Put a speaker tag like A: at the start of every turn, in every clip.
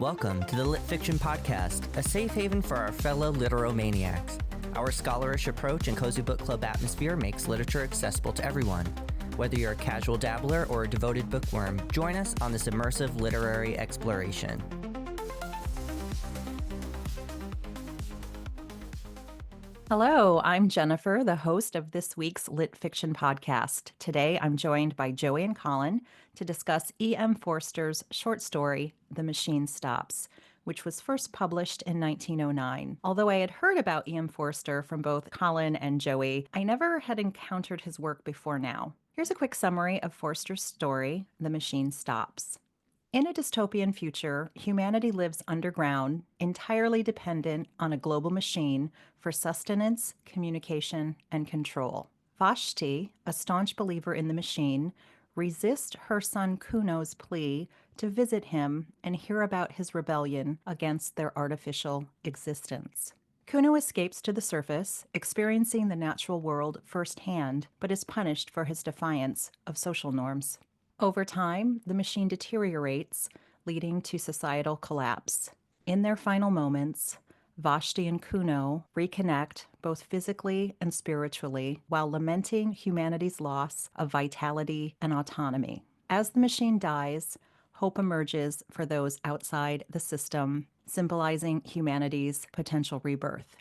A: Welcome to the Lit Fiction Podcast, a safe haven for our fellow literomaniacs. Our scholarish approach and cozy book club atmosphere makes literature accessible to everyone. Whether you're a casual dabbler or a devoted bookworm, join us on this immersive literary exploration.
B: Hello, I'm Jennifer, the host of this week's Lit Fiction Podcast. Today, I'm joined by Joey and Colin to discuss E.M. Forster's short story, The Machine Stops, which was first published in 1909. Although I had heard about E.M. Forster from both Colin and Joey, I never had encountered his work before now. Here's a quick summary of Forster's story, The Machine Stops. In a dystopian future, humanity lives underground, entirely dependent on a global machine for sustenance, communication, and control. Vashti, a staunch believer in the machine, resists her son Kuno's plea to visit him and hear about his rebellion against their artificial existence. Kuno escapes to the surface, experiencing the natural world firsthand, but is punished for his defiance of social norms. Over time, the machine deteriorates, leading to societal collapse. In their final moments, Vashti and Kuno reconnect both physically and spiritually while lamenting humanity's loss of vitality and autonomy. As the machine dies, hope emerges for those outside the system, symbolizing humanity's potential rebirth.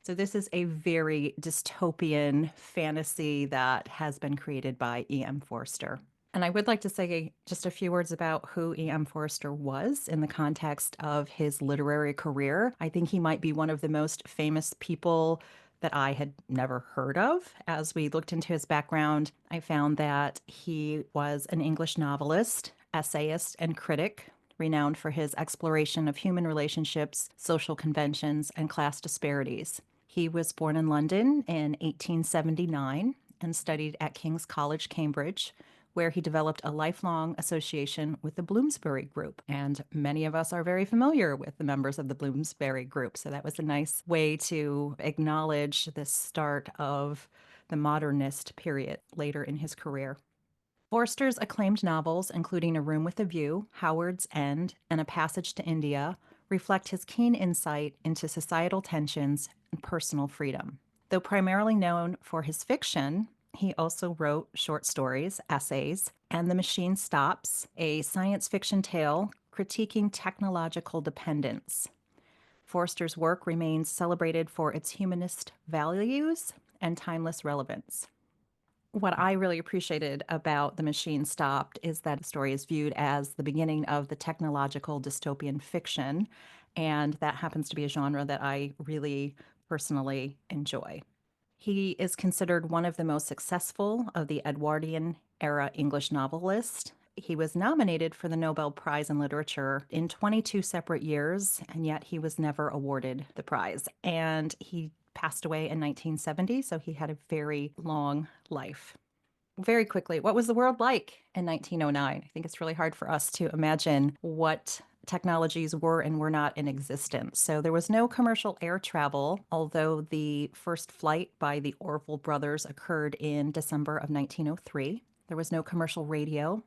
B: So this is a very dystopian fantasy that has been created by E.M. Forster. And I would like to say just a few words about who E.M. Forster was in the context of his literary career. I think he might be one of the most famous people that I had never heard of. As we looked into his background, I found that he was an English novelist, essayist, and critic, renowned for his exploration of human relationships, social conventions, and class disparities. He was born in London in 1879 and studied at King's College, Cambridge, where he developed a lifelong association with the Bloomsbury Group. And many of us are very familiar with the members of the Bloomsbury Group. So that was a nice way to acknowledge the start of the modernist period later in his career. Forster's acclaimed novels, including A Room with a View, Howard's End, and A Passage to India, reflect his keen insight into societal tensions and personal freedom. Though primarily known for his fiction, he also wrote short stories, essays, and The Machine Stops, a science fiction tale critiquing technological dependence. Forster's work remains celebrated for its humanist values and timeless relevance. What I really appreciated about The Machine Stopped is that the story is viewed as the beginning of the technological dystopian fiction, and that happens to be a genre that I really personally enjoy. He is considered one of the most successful of the Edwardian era English novelists. He was nominated for the Nobel Prize in Literature in 22 separate years, and yet he was never awarded the prize. And he passed away in 1970, so he had a very long life. Very quickly, what was the world like in 1909? I think it's really hard for us to imagine what technologies were and were not in existence. So there was no commercial air travel, although the first flight by the Orville brothers occurred in December of 1903. There was no commercial radio.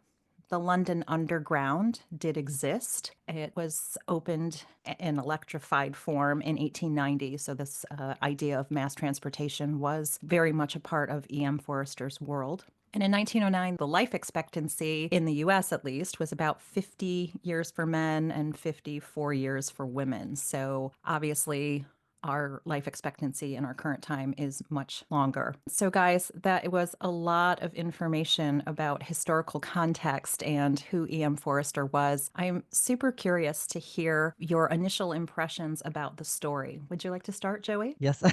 B: The London Underground did exist. It was opened in electrified form in 1890. So this idea of mass transportation was very much a part of E.M. Forster's world. And in 1909, the life expectancy in the US, at least, was about 50 years for men and 54 years for women. So obviously, our life expectancy in our current time is much longer. So, guys, that was a lot of information about historical context and who E.M. Forster was. I'm super curious to hear your initial impressions about the story. Would you like to start, Joey?
A: Yes,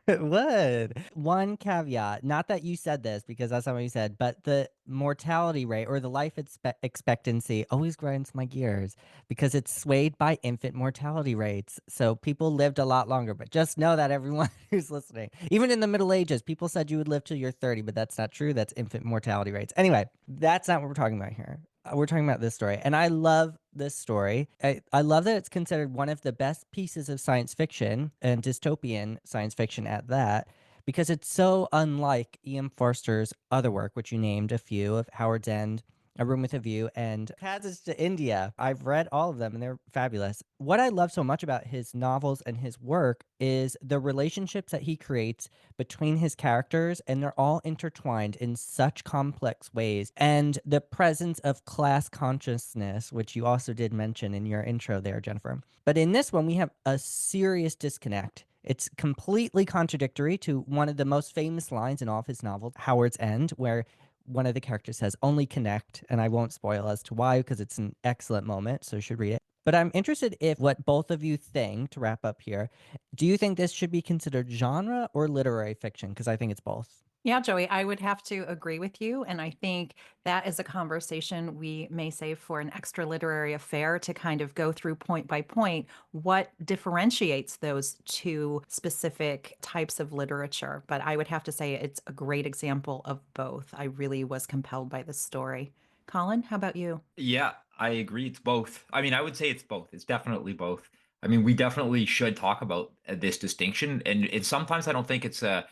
A: it would. One caveat, not that you said this because that's not what you said, but the mortality rate or the life expectancy always grinds my gears because it's swayed by infant mortality rates. So people lived a lot longer, but just know that everyone who's listening, even in the Middle Ages, people said you would live till you're 30, but that's not true. That's infant mortality rates. Anyway, that's not what we're talking about here. We're talking about this story. And I love this story. I love that it's considered one of the best pieces of science fiction and dystopian science fiction at that, because it's so unlike E.M. Forster's other work, which you named a few of Howard's End A Room with a View, and Passage to India. I've read all of them and they're fabulous. What I love so much about his novels and his work is the relationships that he creates between his characters, and they're all intertwined in such complex ways. And the presence of class consciousness, which you also did mention in your intro there, Jennifer. But in this one, we have a serious disconnect. It's completely contradictory to one of the most famous lines in all of his novels, Howard's End, where one of the characters says, only connect. And I won't spoil as to why because it's an excellent moment. So you should read it. But I'm interested if what both of you think, to wrap up here, do you think this should be considered genre or literary fiction? Because I think it's both.
B: Yeah, Joey, I would have to agree with you. And I think that is a conversation we may save for an extra literary affair to kind of go through point by point what differentiates those two specific types of literature. But I would have to say it's a great example of both. I really was compelled by this story. Colin, how about you?
C: Yeah, I agree. It's both. I mean, I would say it's both. It's definitely both. I mean, we definitely should talk about this distinction, and sometimes I don't think it's not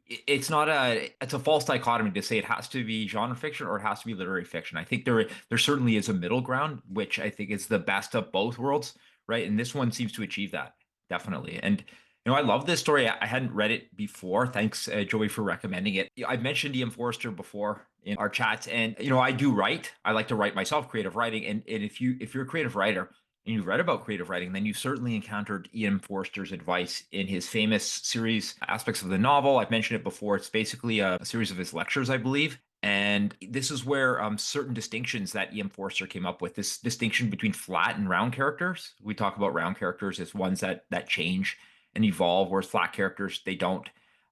C: it's a false dichotomy to say it has to be genre fiction or it has to be literary fiction. I think there certainly is a middle ground, which I think is the best of both worlds, right? And this one seems to achieve that definitely. And I love this story. I hadn't read it before. Thanks, Joey, for recommending it. I've mentioned E.M. Forster before in our chats, and I do write. I like to write myself, creative writing. And if you're a creative writer and you've read about creative writing, then you certainly encountered Ian Forster's advice in his famous series, Aspects of the Novel. I've mentioned it before. It's basically a series of his lectures, I believe. And this is where certain distinctions that Ian Forster came up with, this distinction between flat and round characters. We talk about round characters as ones that change and evolve, whereas flat characters, they don't.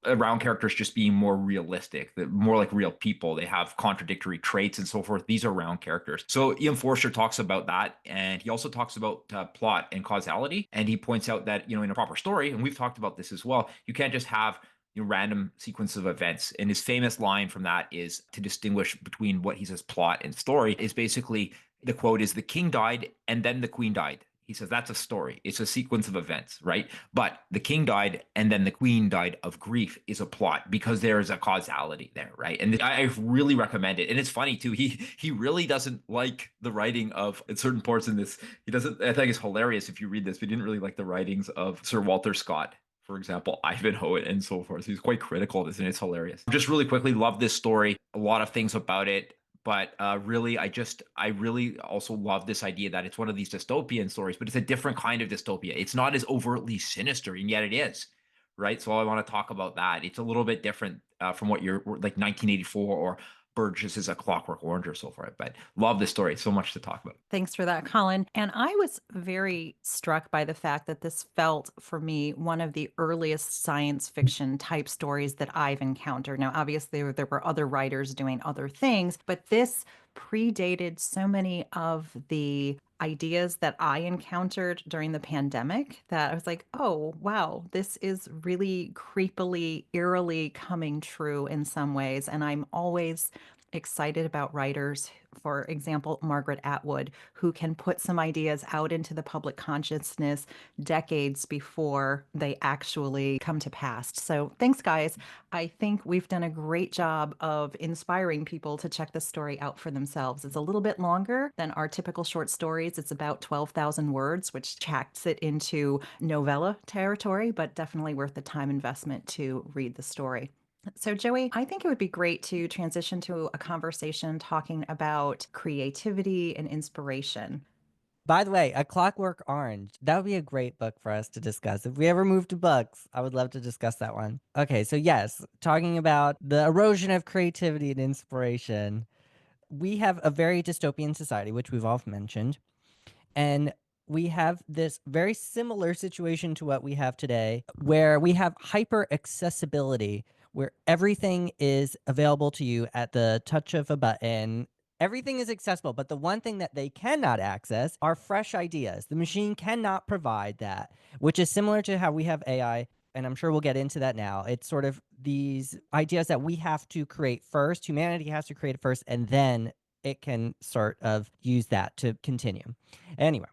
C: Round characters just being more realistic, more like real people. They have contradictory traits and so forth. These are round characters. So Ian Forster talks about that, and he also talks about plot and causality. And he points out that in a proper story, and we've talked about this as well, you can't just have random sequence of events. And his famous line from that is to distinguish between what he says plot and story is basically the quote is the king died and then the queen died. He says that's a story. It's a sequence of events, right? But the king died and then the queen died of grief is a plot because there is a causality there, right? And I really recommend it. And it's funny too. He really doesn't like the writing of in certain parts in this. He doesn't. I think it's hilarious if you read this. But he didn't really like the writings of Sir Walter Scott, for example, Ivanhoe and so forth. He's quite critical of this, and it's hilarious. Just really quickly, love this story. A lot of things about it. But really, I really also love this idea that it's one of these dystopian stories, but it's a different kind of dystopia. It's not as overtly sinister, and yet it is, right? So I want to talk about that. It's a little bit different from what you're like 1984 or Burgess's A Clockwork Orange or so forth. But love this story. So much to talk about.
B: Thanks for that, Colin. And I was very struck by the fact that this felt for me one of the earliest science fiction type stories that I've encountered. Now, obviously, there were other writers doing other things, but this predated so many of the ideas that I encountered during the pandemic that I was like, oh, wow, this is really creepily, eerily coming true in some ways. And I'm always excited about writers, for example, Margaret Atwood, who can put some ideas out into the public consciousness decades before they actually come to pass. So thanks, guys. I think we've done a great job of inspiring people to check this story out for themselves. It's a little bit longer than our typical short stories. It's about 12,000 words, which checks it into novella territory, but definitely worth the time investment to read the story. So, Joey, I think it would be great to transition to a conversation talking about creativity and inspiration.
A: By the way, A Clockwork Orange, that would be a great book for us to discuss. If we ever move to books, I would love to discuss that one. Okay, so yes, talking about the erosion of creativity and inspiration, we have a very dystopian society, which we've all mentioned. And we have this very similar situation to what we have today, where we have hyper accessibility, where everything is available to you at the touch of a button. Everything is accessible, but the one thing that they cannot access are fresh ideas. The machine cannot provide that, which is similar to how we have AI. And I'm sure we'll get into that now. It's sort of these ideas that we have to create first. Humanity has to create it first, and then it can sort of use that to continue. Anyway,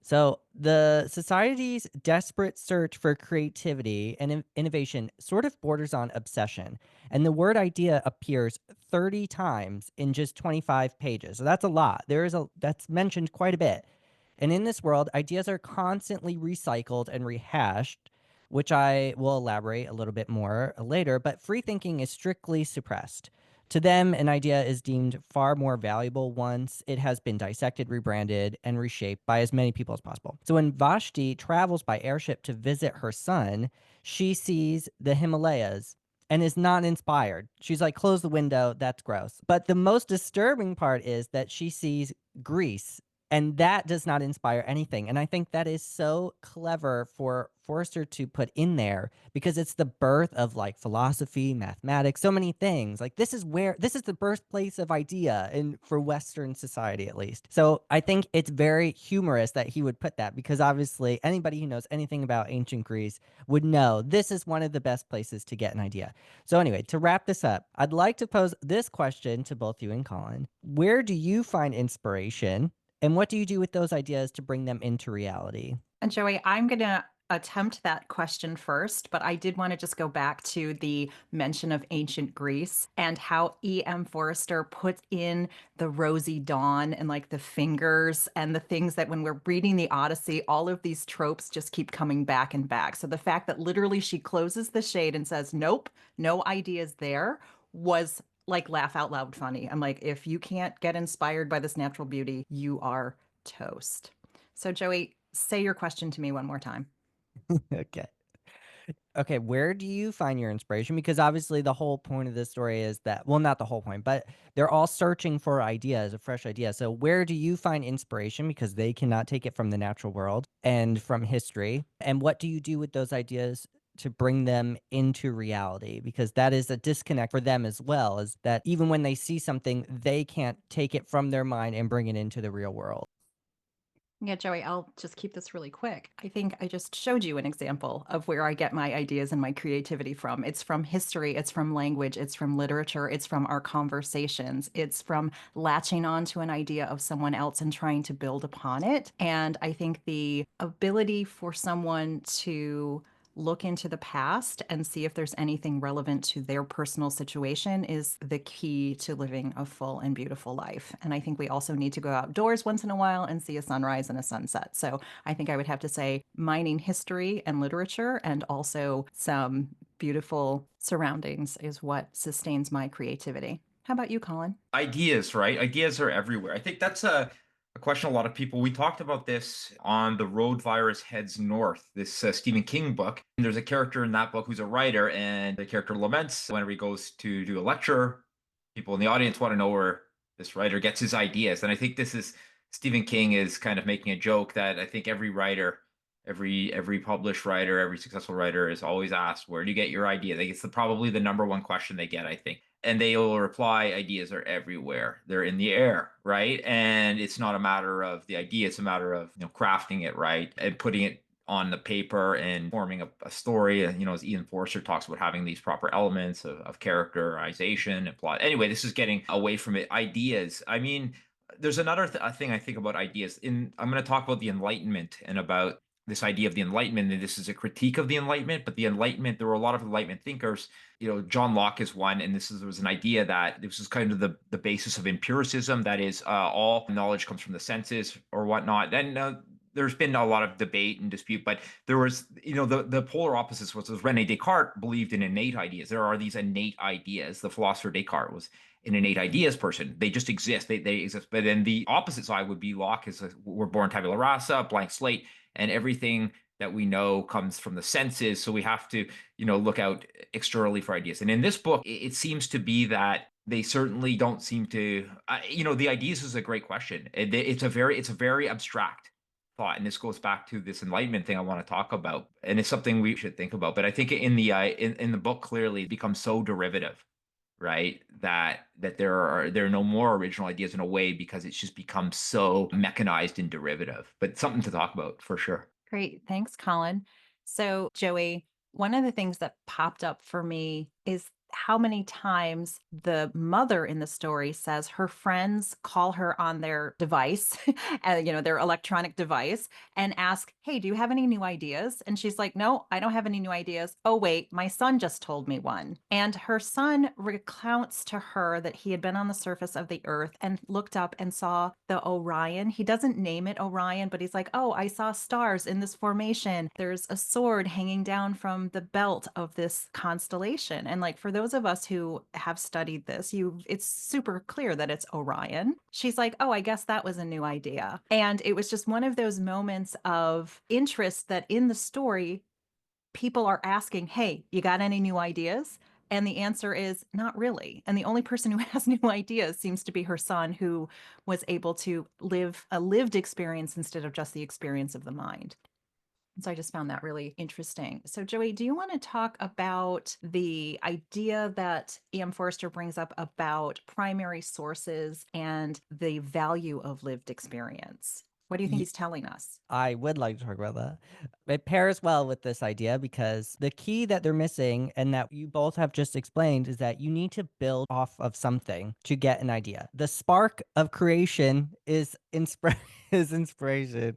A: So, the society's desperate search for creativity and innovation sort of borders on obsession. And the word idea appears 30 times in just 25 pages. So that's a lot. That's mentioned quite a bit. And in this world, ideas are constantly recycled and rehashed, which I will elaborate a little bit more later, but free thinking is strictly suppressed. To them, an idea is deemed far more valuable once it has been dissected, rebranded, and reshaped by as many people as possible. So when Vashti travels by airship to visit her son, she sees the Himalayas and is not inspired. She's like, close the window, that's gross. But the most disturbing part is that she sees Greece, and that does not inspire anything. And I think that is so clever for Forster to put in there because it's the birth of like philosophy, mathematics, so many things. Like this is the birthplace of idea in for Western society at least. So I think it's very humorous that he would put that because obviously anybody who knows anything about ancient Greece would know this is one of the best places to get an idea. So anyway, to wrap this up, I'd like to pose this question to both you and Colin. Where do you find inspiration and what do you do with those ideas to bring them into reality?
B: And Joey, I'm going to attempt that question first, but I did want to just go back to the mention of ancient Greece and how E.M. Forster puts in the rosy dawn and like the fingers and the things that when we're reading the Odyssey, all of these tropes just keep coming back and back. So the fact that literally she closes the shade and says, nope, no ideas there was like laugh out loud funny. I'm like, if you can't get inspired by this natural beauty, you are toast. So, Joey, say your question to me one more time.
A: Okay. Okay, where do you find your inspiration? Because obviously the whole point of this story is that, well, not the whole point, but they're all searching for ideas, a fresh idea. So where do you find inspiration? Because they cannot take it from the natural world and from history. And what do you do with those ideas to bring them into reality? Because that is a disconnect for them as well, is that even when they see something, they can't take it from their mind and bring it into the real world.
B: Yeah, Joey, I'll just keep this really quick. I think I just showed you an example of where I get my ideas and my creativity from. It's from history, it's from language, it's from literature, it's from our conversations, it's from latching on to an idea of someone else and trying to build upon it. And I think the ability for someone to look into the past and see if there's anything relevant to their personal situation is the key to living a full and beautiful life. And I think we also need to go outdoors once in a while and see a sunrise and a sunset. So I think I would have to say mining history and literature and also some beautiful surroundings is what sustains my creativity. How about you, Colin?
C: Ideas, right? Ideas are everywhere. I think that's a question a lot of people. We talked about this on The Road Virus Heads North, this Stephen King book. And there's a character in that book who's a writer, and the character laments whenever he goes to do a lecture. People in the audience want to know where this writer gets his ideas. And I think this is Stephen King is kind of making a joke that I think every writer, every published writer, every successful writer is always asked, where do you get your idea? Like it's probably the number one question they get, I think. And they will reply, ideas are everywhere. They're in the air, right? And it's not a matter of the idea, it's a matter of, crafting it right and putting it on the paper and forming a story. And, as Ian Forster talks about having these proper elements of characterization and plot. Anyway, this is getting away from it. Ideas. I mean, there's another thing I think about ideas. I'm going to talk about the Enlightenment and about this idea of the Enlightenment. And this is a critique of the Enlightenment, but the Enlightenment, there were a lot of Enlightenment thinkers. John Locke is one, and was an idea that this is kind of the basis of empiricism. That is, all knowledge comes from the senses or whatnot. And there's been a lot of debate and dispute, but there was, the polar opposites was Rene Descartes believed in innate ideas. There are these innate ideas. The philosopher Descartes was an innate ideas person. They just exist. They exist. But then the opposite side would be Locke is we're born tabula rasa, blank slate, and everything that we know comes from the senses. So we have to, look out externally for ideas. And in this book, it seems to be that they certainly don't seem to, the ideas is a great question. It's a very abstract thought, and this goes back to this enlightenment thing I want to talk about, and it's something we should think about. But I think in the book, clearly it becomes so derivative, right? That there are no more original ideas in a way because it's just become so mechanized and derivative. But something to talk about for sure.
B: Great. Thanks, Colin. So, Joey, one of the things that popped up for me is how many times the mother in the story says her friends call her on their device, their electronic device, and ask, "Hey, do you have any new ideas?" And she's like, "No, I don't have any new ideas. Oh, wait, my son just told me one." And her son recounts to her that he had been on the surface of the earth and looked up and saw the Orion. He doesn't name it Orion, but he's like, "Oh, I saw stars in this formation. There's a sword hanging down from the belt of this constellation." And like for those of us who have studied this, it's super clear that it's Orion. She's like, "Oh, I guess that was a new idea." And it was just one of those moments of interest that in the story people are asking, "Hey, you got any new ideas?" And the answer is not really. And the only person who has new ideas seems to be her son, who was able to live a lived experience instead of just the experience of the mind. So I just found that really interesting. So, Joey, do you want to talk about the idea that E.M. Forster brings up about primary sources and the value of lived experience? What do you think he's telling us?
A: I would like to talk about that. It pairs well with this idea because the key that they're missing and that you both have just explained is that you need to build off of something to get an idea. The spark of creation is is inspiration.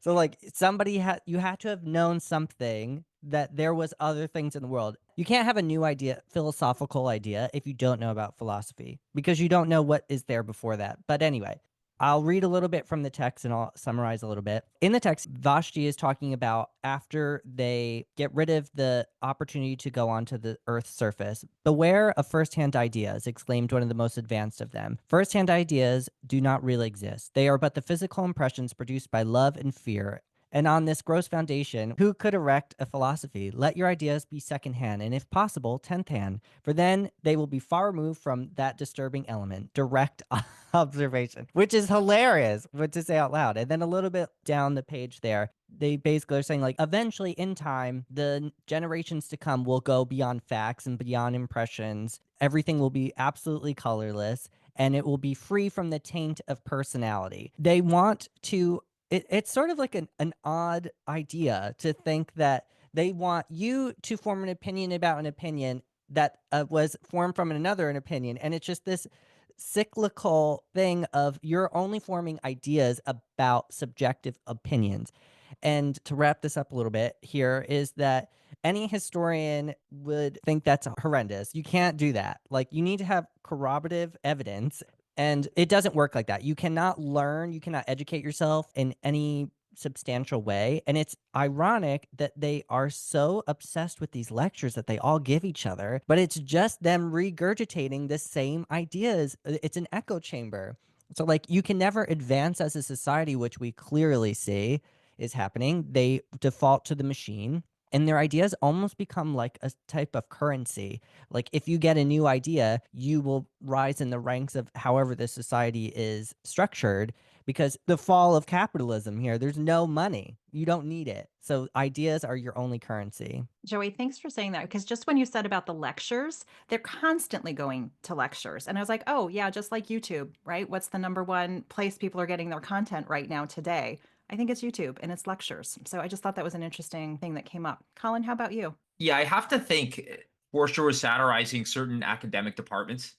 A: So like you had to have known something that there was other things in the world. You can't have a new idea, philosophical idea if you don't know about philosophy because you don't know what is there before that. But anyway, I'll read a little bit from the text and I'll summarize a little bit. In the text, Vashti is talking about after they get rid of the opportunity to go onto the Earth's surface. Beware of first-hand ideas, exclaimed one of the most advanced of them. First-hand ideas do not really exist. They are but the physical impressions produced by love and fear. And on this gross foundation, who could erect a philosophy? Let your ideas be second-hand, and if possible, tenth-hand, for then they will be far removed from that disturbing element, direct observation, which is hilarious, what to say out loud. And then a little bit down the page there, they basically are saying like eventually in time, the generations to come will go beyond facts and beyond impressions. Everything will be absolutely colorless and it will be free from the taint of personality. They want to it's sort of like an odd idea to think that they want you to form an opinion about an opinion that was formed from another an opinion. And it's just this cyclical thing of you're only forming ideas about subjective opinions. And to wrap this up a little bit here is that any historian would think that's horrendous. You can't do that. Like you need to have corroborative evidence and it doesn't work like that. You cannot learn, you cannot educate yourself in any substantial way. And it's ironic that they are so obsessed with these lectures that they all give each other, but it's just them regurgitating the same ideas. It's an echo chamber. So, like, you can never advance as a society, which we clearly see is happening. They default to the machine, and their ideas almost become like a type of currency. Like if you get a new idea, you will rise in the ranks of however this society is structured because the fall of capitalism here, there's no money. You don't need it. So ideas are your only currency.
B: Joey, thanks for saying that. Because just when you said about the lectures, they're constantly going to lectures. And I was like, oh, yeah, just like YouTube, right? What's the number one place people are getting their content right now today? I think it's YouTube and it's lectures. So I just thought that was an interesting thing that came up. Colin, how about you?
C: Yeah, I have to think Forster was satirizing certain academic departments,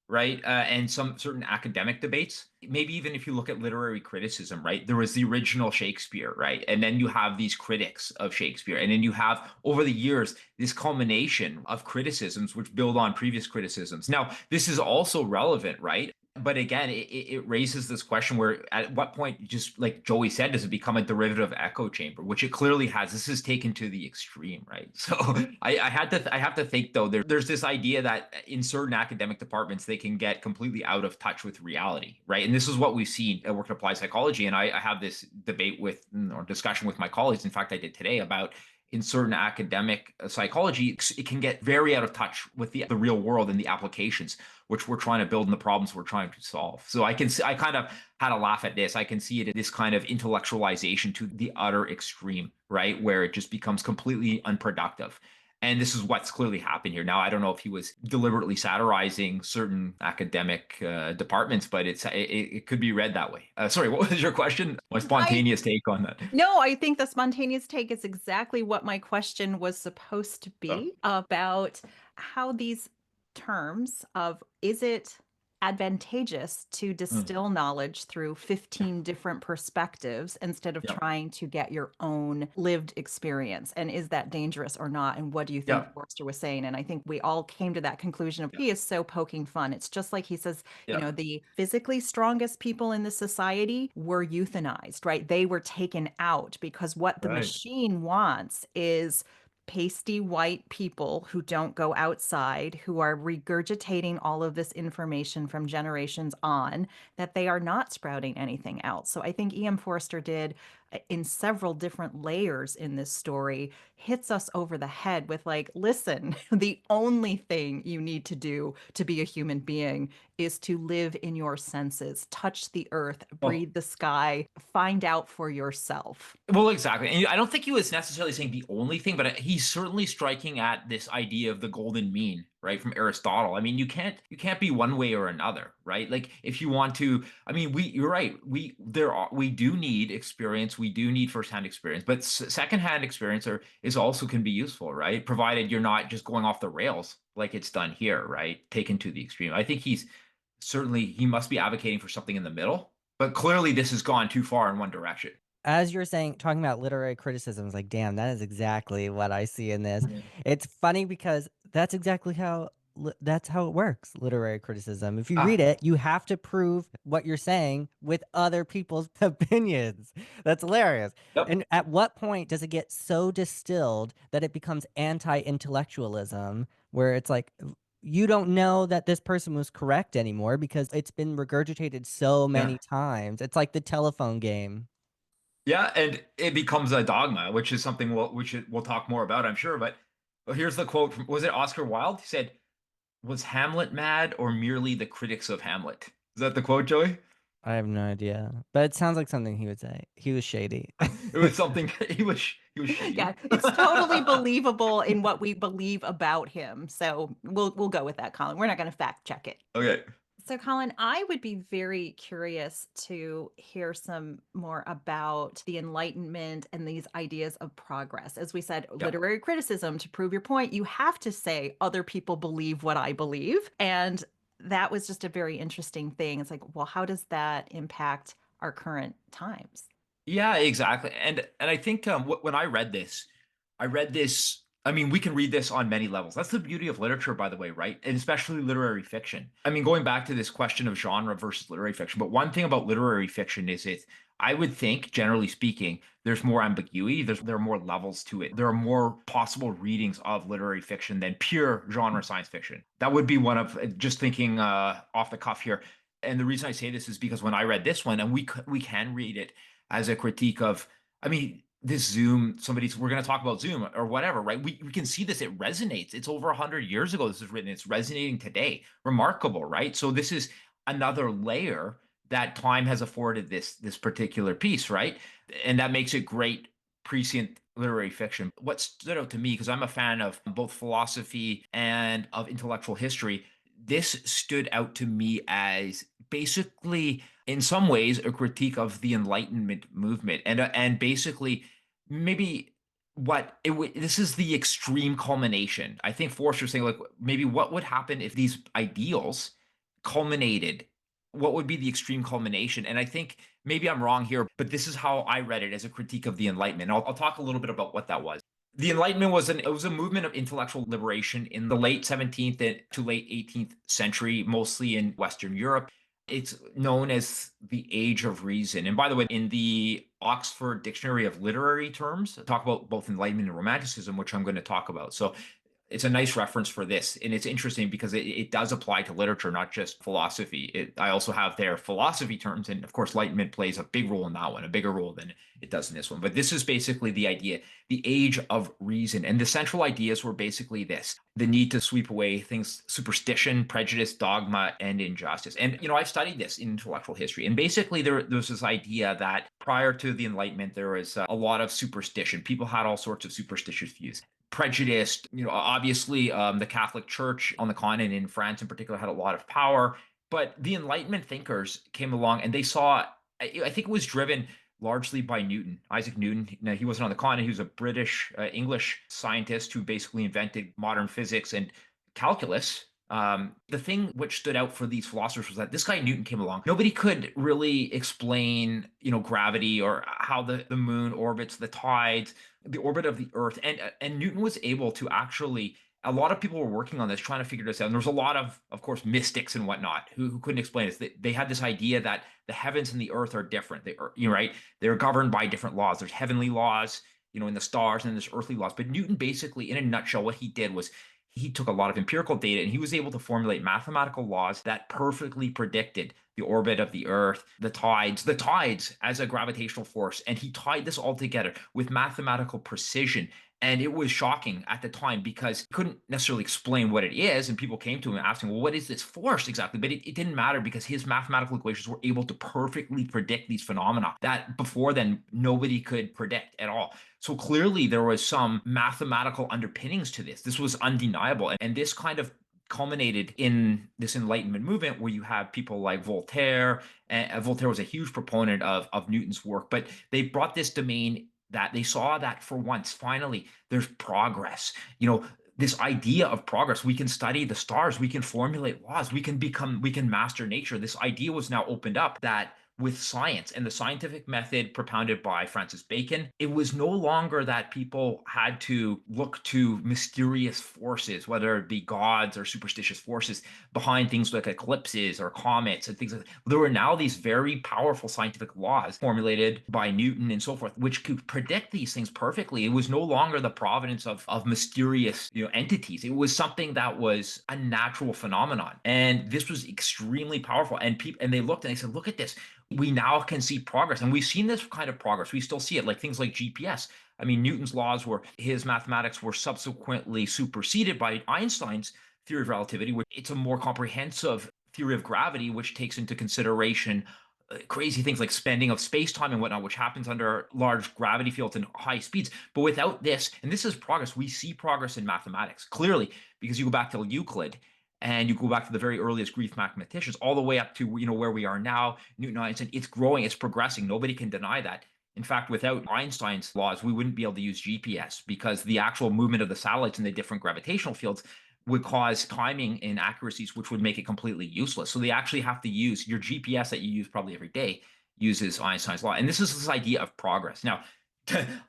C: right? And some certain academic debates. Maybe even if you look at literary criticism, right? There was the original Shakespeare, right? And then you have these critics of Shakespeare. And then you have, over the years, this culmination of criticisms which build on previous criticisms. Now, this is also relevant, right? But again, it raises this question where at what point, just like Joey said, does it become a derivative echo chamber, which it clearly has. This is taken to the extreme, right? So I have to think though, there's this idea that in certain academic departments, they can get completely out of touch with reality, right? And this is what we've seen at work in applied psychology. And I have this debate with or discussion with my colleagues. In fact, I did today about in certain academic psychology, it can get very out of touch with the real world and the applications which we're trying to build and the problems we're trying to solve. So I can see, I kind of had a laugh at this. I can see it in this kind of intellectualization to the utter extreme, right? Where it just becomes completely unproductive. And this is what's clearly happened here. Now, I don't know if he was deliberately satirizing certain academic departments, but it could be read that way. Sorry, what was your question? My
B: I
C: spontaneous take on that.
B: No, I think the spontaneous take is exactly what my question was supposed to
C: Oh.
B: be about how these terms of, is it advantageous to
C: Mm.
B: distill knowledge through 15 different perspectives instead of
C: Yeah.
B: trying to get your own lived experience? And is that dangerous or not? And what do you think
C: Yeah.
B: Forster was saying? And I think we all came to that conclusion of,
C: Yeah.
B: he is so poking fun. It's just like he says,
C: Yeah.
B: the physically strongest people in the society were euthanized, right? They were taken out because what the
C: Right.
B: machine wants is pasty white people who don't go outside, who are regurgitating all of this information from generations on, that they are not sprouting anything else. So I think E.M. Forster did, in several different layers in this story, hits us over the head with like, listen, the only thing you need to do to be a human being is to live in your senses, touch the earth,
C: Oh,
B: breathe the sky, find out for yourself.
C: well, exactly. And I don't think he was necessarily saying the only thing, but he's certainly striking at this idea of the golden mean, right, from Aristotle. I mean, you can't be one way or another, right? Like if you want to, I mean, you're right. We do need experience, we do need firsthand experience, but secondhand experience is also can be useful, right? Provided you're not just going off the rails like it's done here, right? Taken to the extreme. I think he must be advocating for something in the middle, but clearly this has gone too far in one direction.
A: As you're saying, talking about literary criticism, is like, damn, that is exactly what I see in this. It's funny because that's exactly how that's how it works. Literary criticism. If you read
C: Ah,
A: it, you have to prove what you're saying with other people's opinions. That's hilarious.
C: yep.
A: And at what point does it get so distilled that it becomes anti-intellectualism, where it's like you don't know that this person was correct anymore because it's been regurgitated so
C: Yeah.
A: many times. It's like the telephone game.
C: Yeah, and it becomes a dogma, which is something we'll talk more about, I'm sure. But here's the quote from, was it Oscar Wilde? He said, "Was Hamlet mad or merely the critics of Hamlet?" Is that the quote, Joey?
A: I have no idea, but it sounds like something he would say. He was shady.
C: It was something he was
B: Yeah,
C: shady.
B: it's totally believable in what we believe about him. So we'll go with that, Colin. We're not going to fact check it.
C: Okay.
B: So, Colin, I would be very curious to hear some more about the Enlightenment and these ideas of progress. As we said,
C: Yeah.
B: literary criticism, to prove your point, you have to say other people believe what I believe. And that was just a very interesting thing. It's like, well, how does that impact our current times?
C: Yeah, exactly. And I think when I read this. I mean, we can read this on many levels. That's the beauty of literature, by the way, right? And especially literary fiction. I mean, going back to this question of genre versus literary fiction, but one thing about literary fiction is I would think, generally speaking, there's more ambiguity. There are more levels to it. There are more possible readings of literary fiction than pure genre science fiction. That would be one of just thinking off the cuff here. And the reason I say this is because when I read this one, and we can read it as a critique of, I mean, this Zoom, we're going to talk about Zoom or whatever, right? We can see this. It resonates. It's over 100 years ago. This was written. It's resonating today. Remarkable, right? So this is another layer that time has afforded this particular piece, right? And that makes it great prescient literary fiction. What stood out to me, because I'm a fan of both philosophy and of intellectual history, this stood out to me as basically in some ways a critique of the Enlightenment movement and basically maybe this is the extreme culmination. I think Forster's saying like maybe what would happen if these ideals culminated, what would be the extreme culmination? And I think maybe I'm wrong here, but this is how I read it as a critique of the Enlightenment. I'll talk a little bit about what that was. The Enlightenment was a movement of intellectual liberation in the late 17th to late 18th century, mostly in Western Europe. It's known as the Age of Reason. And by the way, in the Oxford Dictionary of Literary Terms, talk about both Enlightenment and Romanticism, which I'm going to talk about. So it's a nice reference for this. And it's interesting because it does apply to literature, not just philosophy. I also have their philosophy terms. And of course, Enlightenment plays a big role in that one, a bigger role than it does in this one. But this is basically the idea, the age of reason. And the central ideas were basically this: the need to sweep away things, superstition, prejudice, dogma, and injustice. And, I've studied this in intellectual history. And basically, there's this idea that prior to the Enlightenment, there was a lot of superstition. People had all sorts of superstitious views, prejudiced. Obviously, the Catholic Church on the continent, in France in particular, had a lot of power. But the Enlightenment thinkers came along and they saw, I think it was driven largely by Newton, Isaac Newton. Now, he wasn't on the continent. He was a British, English scientist who basically invented modern physics and calculus. The thing which stood out for these philosophers was that this guy Newton came along. Nobody could really explain, gravity or how the moon orbits, the tides, the orbit of the Earth, and Newton was able to actually. A lot of people were working on this, trying to figure this out. And there's a lot of course, mystics and whatnot who couldn't explain this. They had this idea that the heavens and the Earth are different. Right? They're governed by different laws. There's heavenly laws, in the stars, and there's earthly laws. But Newton basically, in a nutshell, what he did was he took a lot of empirical data and he was able to formulate mathematical laws that perfectly predicted the orbit of the Earth, the tides as a gravitational force. And he tied this all together with mathematical precision. And it was shocking at the time because he couldn't necessarily explain what it is. And people came to him asking, well, what is this force exactly? But it didn't matter because his mathematical equations were able to perfectly predict these phenomena that before then nobody could predict at all. So clearly there was some mathematical underpinnings to this. This was undeniable. And this kind of culminated in this Enlightenment movement where you have people like Voltaire. And Voltaire was a huge proponent of Newton's work, but they brought this domain that they saw that for once, finally, there's progress. This idea of progress. We can study the stars, we can formulate laws, we can master nature. This idea was now opened up that with science and the scientific method propounded by Francis Bacon, it was no longer that people had to look to mysterious forces, whether it be gods or superstitious forces, behind things like eclipses or comets and things like that. There were now these very powerful scientific laws formulated by Newton and so forth, which could predict these things perfectly. It was no longer the providence of mysterious entities. It was something that was a natural phenomenon. And this was extremely powerful. And they looked and they said, look at this. We now can see progress. And we've seen this kind of progress. We still see it, like things like GPS. I mean, Newton's laws his mathematics were subsequently superseded by Einstein's theory of relativity, which it's a more comprehensive theory of gravity, which takes into consideration crazy things like spending of space-time and whatnot, which happens under large gravity fields and high speeds. But without this, and this is progress, we see progress in mathematics, clearly, because you go back to Euclid, and you go back to the very earliest Greek mathematicians, all the way up to where we are now, Newton, Einstein. It's growing, it's progressing. Nobody can deny that. In fact, without Einstein's laws, we wouldn't be able to use GPS because the actual movement of the satellites in the different gravitational fields would cause timing inaccuracies, which would make it completely useless. So they actually have to use your GPS that you use probably every day uses Einstein's law. And this is this idea of progress. Now,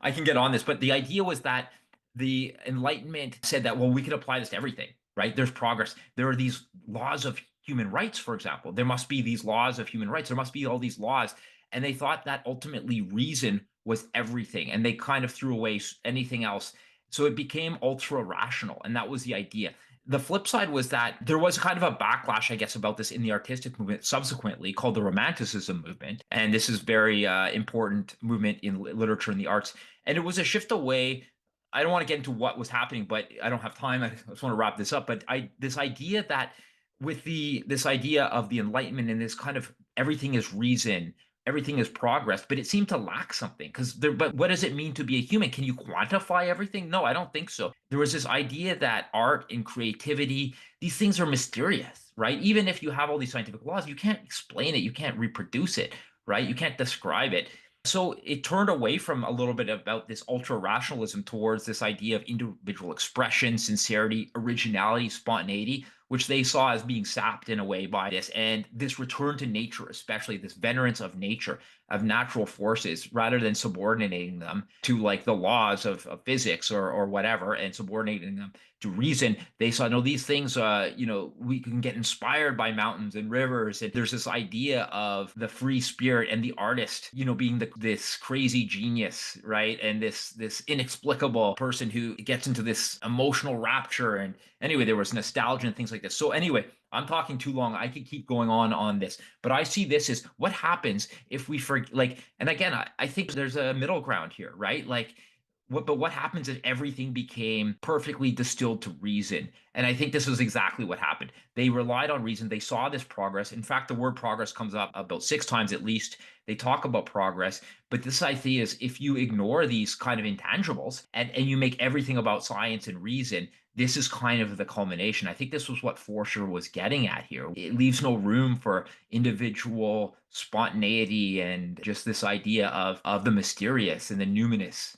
C: I can get on this, but the idea was that the Enlightenment said that, well, we can apply this to everything, right? There's progress. There are these laws of human rights, for example. There must be these laws of human rights. There must be all these laws. And they thought that ultimately reason was everything. And they kind of threw away anything else. So it became ultra rational. And that was the idea. The flip side was that there was kind of a backlash, I guess, about this in the artistic movement subsequently called the Romanticism movement. And this is very important movement in literature and the arts. And it was a shift away. I don't want to get into what was happening, but I don't have time. I just want to wrap this up. But this idea that with this idea of the Enlightenment and this kind of everything is reason, everything is progress, but it seemed to lack something but what does it mean to be a human? Can you quantify everything? No, I don't think so. There was this idea that art and creativity, these things are mysterious, right? Even if you have all these scientific laws, you can't explain it, you can't reproduce it, right? You can't describe it. So it turned away from a little bit about this ultra rationalism towards this idea of individual expression, sincerity, originality, spontaneity, which they saw as being sapped in a way by this. And this return to nature, especially this venerance of nature, of natural forces, rather than subordinating them to like the laws of physics or whatever, and subordinating them to reason. They saw, no, these things, we can get inspired by mountains and rivers. And there's this idea of the free spirit and the artist, being this crazy genius, right? And this inexplicable person who gets into this emotional rapture. And anyway, there was nostalgia and things like this. So anyway, I'm talking too long. I could keep going on this, but I see this as what happens if we forget, and again, I think there's a middle ground here, right? What happens if everything became perfectly distilled to reason? And I think this is exactly what happened. They relied on reason. They saw this progress. In fact, the word progress comes up about 6 times at least. They talk about progress. But this idea is if you ignore these kind of intangibles and you make everything about science and reason, this is kind of the culmination. I think this was what Forster was getting at here. It leaves no room for individual spontaneity and just this idea of the mysterious and the numinous.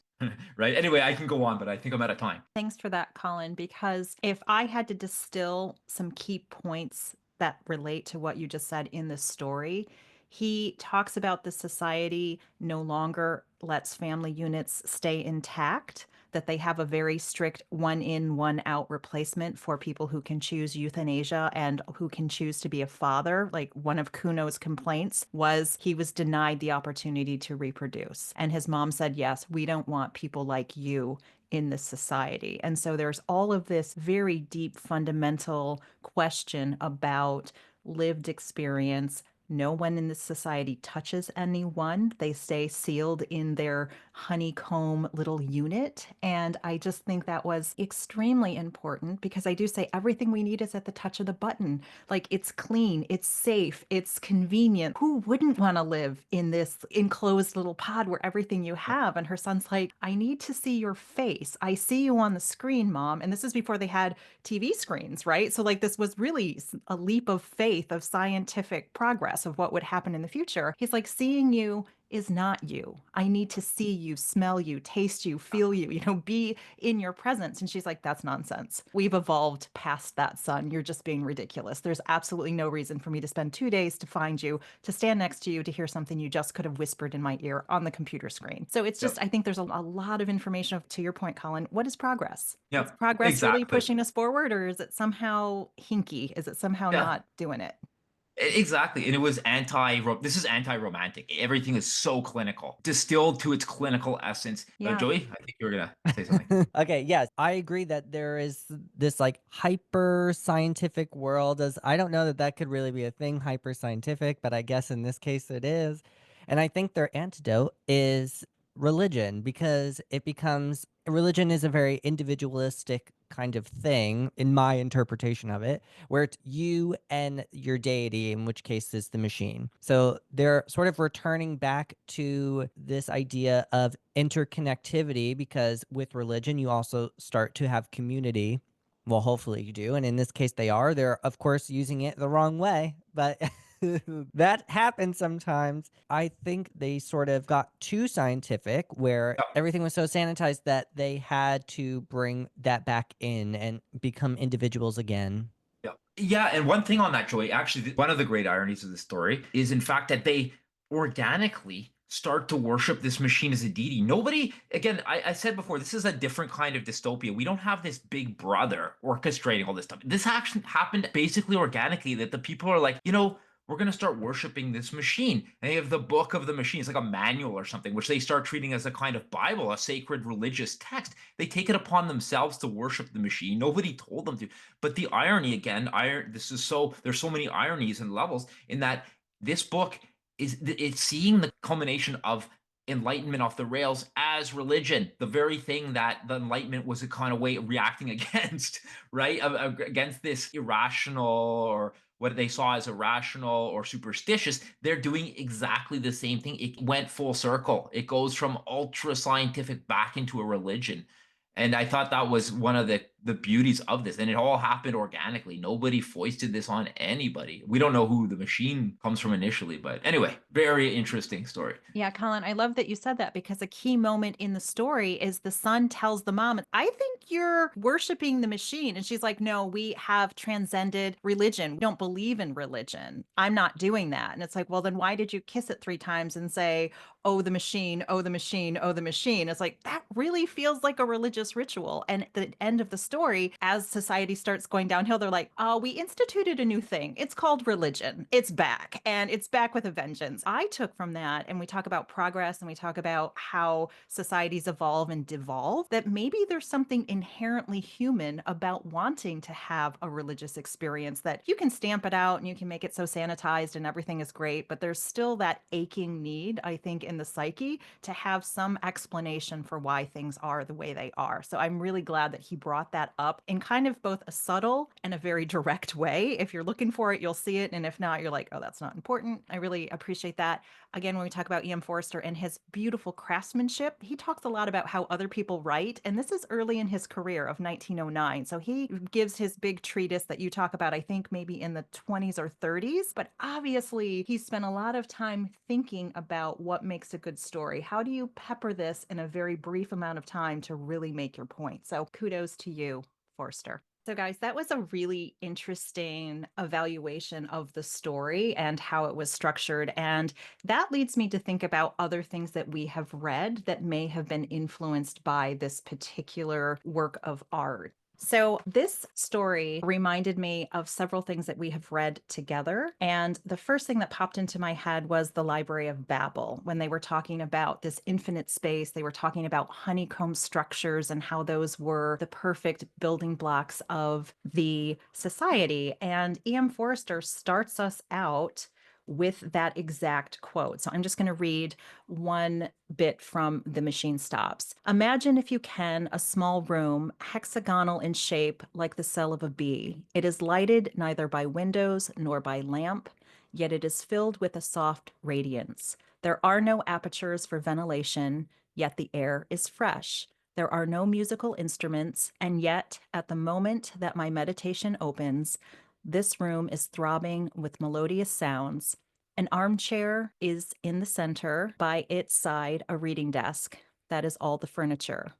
C: Right. Anyway, I can go on, but I think I'm out of time.
B: Thanks for that, Colin, because if I had to distill some key points that relate to what you just said in the story, he talks about the society no longer lets family units stay intact, that they have a very strict one in, one out replacement for people who can choose euthanasia and who can choose to be a father. Like one of Kuno's complaints was he was denied the opportunity to reproduce. And his mom said, yes, we don't want people like you in this society. And so there's all of this very deep fundamental question about lived experience. No one in this society touches anyone. They stay sealed in their honeycomb little unit. And I just think that was extremely important because I do say everything we need is at the touch of the button. Like it's clean, it's safe, it's convenient. Who wouldn't want to live in this enclosed little pod where everything you have? And her son's like, I need to see your face. I see you on the screen, mom. And this is before they had TV screens, right? So, like, this was really a leap of faith of scientific progress of what would happen in the future. He's like, seeing you is not you. I need to see you, smell you, taste you, feel you, be in your presence. And she's like, that's nonsense. We've evolved past that, son. You're just being ridiculous. There's absolutely no reason for me to spend 2 days to find you, to stand next to you, to hear something you just could have whispered in my ear on the computer screen. So it's just,
C: Yep.
B: I think there's a lot of information to your point, Colin. What is progress? Is
C: Yep.
B: progress really
C: Exactly.
B: pushing us forward or is it somehow hinky? Is it somehow
C: Yeah.
B: not doing it?
C: Exactly. And it was this is anti-romantic. Everything is so clinical, distilled to its clinical essence.
B: Yeah.
C: Joey, I think you were gonna say something.
A: Okay, yes, I agree that there is this like hyper scientific world. As I don't know that that could really be a thing, hyper scientific, but I guess in this case it is. And I think their antidote is religion because it becomes religion is a very individualistic kind of thing in my interpretation of it, where it's you and your deity, in which case is the machine. So they're sort of returning back to this idea of interconnectivity because with religion, you also start to have community. Well, hopefully you do. And in this case, they are. They're, of course, using it the wrong way, but that happens sometimes. I think they sort of got too scientific where
C: Yep.
A: everything was so sanitized that they had to bring that back in and become individuals again.
C: Yeah. Yeah, and one thing on that, Joey, actually, one of the great ironies of the story is, in fact, that they organically start to worship this machine as a deity. Nobody, again, I said before, this is a different kind of dystopia. We don't have this big brother orchestrating all this stuff. This action happened basically organically, that the people are like, we're going to start worshiping this machine. And they have the book of the machine. It's like a manual or something, which they start treating as a kind of Bible, a sacred religious text. They take it upon themselves to worship the machine. Nobody told them to. But the irony, again, there's so many ironies and levels in that this book it's seeing the culmination of enlightenment off the rails as religion, the very thing that the enlightenment was a kind of way of reacting against, right? Against this irrational, or what they saw as irrational or superstitious. They're doing exactly the same thing. It went full circle. It goes from ultra scientific back into a religion. And I thought that was one of the beauties of this. And it all happened organically. Nobody foisted this on anybody. We don't know who the machine comes from initially, but anyway, very interesting story.
B: Yeah, Colin, I love that you said that because a key moment in the story is the son tells the mom, I think you're worshiping the machine. And she's like, no, we have transcended religion. We don't believe in religion. I'm not doing that. And it's like, well, then why did you kiss it 3 times and say, oh, the machine, oh, the machine, oh, the machine? It's like, that really feels like a religious ritual. And at the end of the story, as society starts going downhill, they're like, oh, we instituted a new thing. It's called religion. It's back and it's back with a vengeance. I took from that, and we talk about progress and we talk about how societies evolve and devolve, that maybe there's something inherently human about wanting to have a religious experience that you can stamp it out and you can make it so sanitized and everything is great, but there's still that aching need, I think, in the psyche to have some explanation for why things are the way they are. So I'm really glad that he brought that up in kind of both a subtle and a very direct way. If you're looking for it, you'll see it. And if not, you're like, oh, that's not important. I really appreciate that. Again, when we talk about E.M. Forster and his beautiful craftsmanship, he talks a lot about how other people write. And this is early in his career of 1909. So he gives his big treatise that you talk about, I think maybe in the 20s or 30s. But obviously, he spent a lot of time thinking about what makes a good story. How do you pepper this in a very brief amount of time to really make your point? So kudos to you, Forster. So, guys, that was a really interesting evaluation of the story and how it was structured. And that leads me to think about other things that we have read that may have been influenced by this particular work of art. So, this story reminded me of several things that we have read together. And the first thing that popped into my head was the Library of Babel. When they were talking about this infinite space, they were talking about honeycomb structures and how those were the perfect building blocks of the society. And E.M. Forster starts us out with that exact quote. So I'm just going to read one bit from The Machine Stops. Imagine, if you can, a small room, hexagonal in shape like the cell of a bee. It is lighted neither by windows nor by lamp, yet it is filled with a soft radiance. There are no apertures for ventilation, yet the air is fresh. There are no musical instruments, and yet, at the moment that my meditation opens, this room is throbbing with melodious sounds. An armchair is in the center, by its side, a reading desk. That is all the furniture.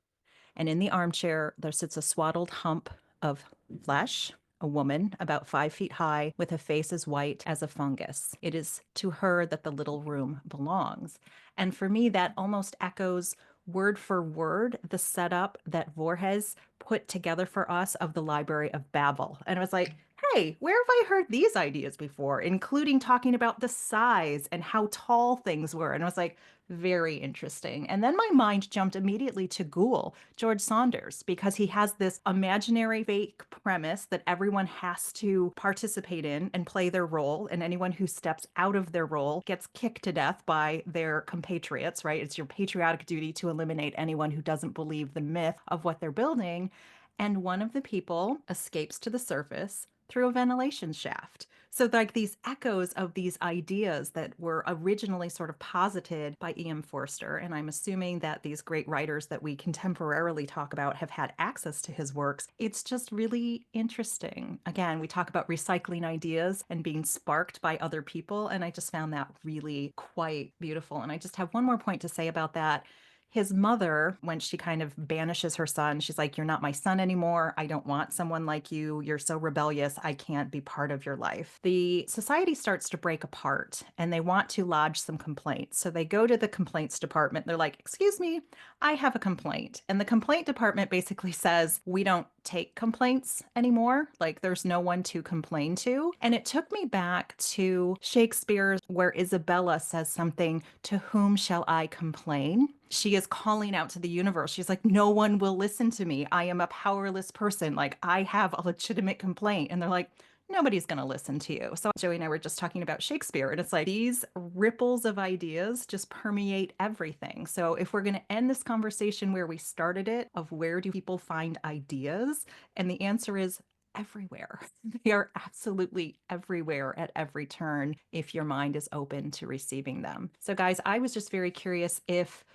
B: And in the armchair, there sits a swaddled hump of flesh, a woman about 5 feet high, with a face as white as a fungus. It is to her that the little room belongs. And for me, that almost echoes word for word the setup that Voorhees put together for us of the Library of Babel. And I was like, hey, where have I heard these ideas before, including talking about the size and how tall things were? And I was like, very interesting. And then my mind jumped immediately to Ghoul, George Saunders, because he has this imaginary fake premise that everyone has to participate in and play their role. And anyone who steps out of their role gets kicked to death by their compatriots, right? It's your patriotic duty to eliminate anyone who doesn't believe the myth of what they're building. And one of the people escapes to the surface through a ventilation shaft. So, like these echoes of these ideas that were originally sort of posited by E.M. Forster, and I'm assuming that these great writers that we contemporarily talk about have had access to his works. It's just really interesting. Again, we talk about recycling ideas and being sparked by other people, and I just found that really quite beautiful. And I just have one more point to say about that. His mother, when she kind of banishes her son, she's like, you're not my son anymore. I don't want someone like you. You're so rebellious. I can't be part of your life. The society starts to break apart and they want to lodge some complaints. So they go to the complaints department. They're like, excuse me, I have a complaint. And the complaint department basically says, we don't take complaints anymore. Like there's no one to complain to. And it took me back to Shakespeare's, where Isabella says something, to whom shall I complain? She is calling out to the universe. She's like, no one will listen to me. I am a powerless person. Like I have a legitimate complaint. And they're like, nobody's going to listen to you. So Joey and I were just talking about Shakespeare, and it's like these ripples of ideas just permeate everything. So if we're going to end this conversation where we started it, of where do people find ideas? And the answer is everywhere. They are absolutely everywhere at every turn if your mind is open to receiving them. So guys, I was just very curious if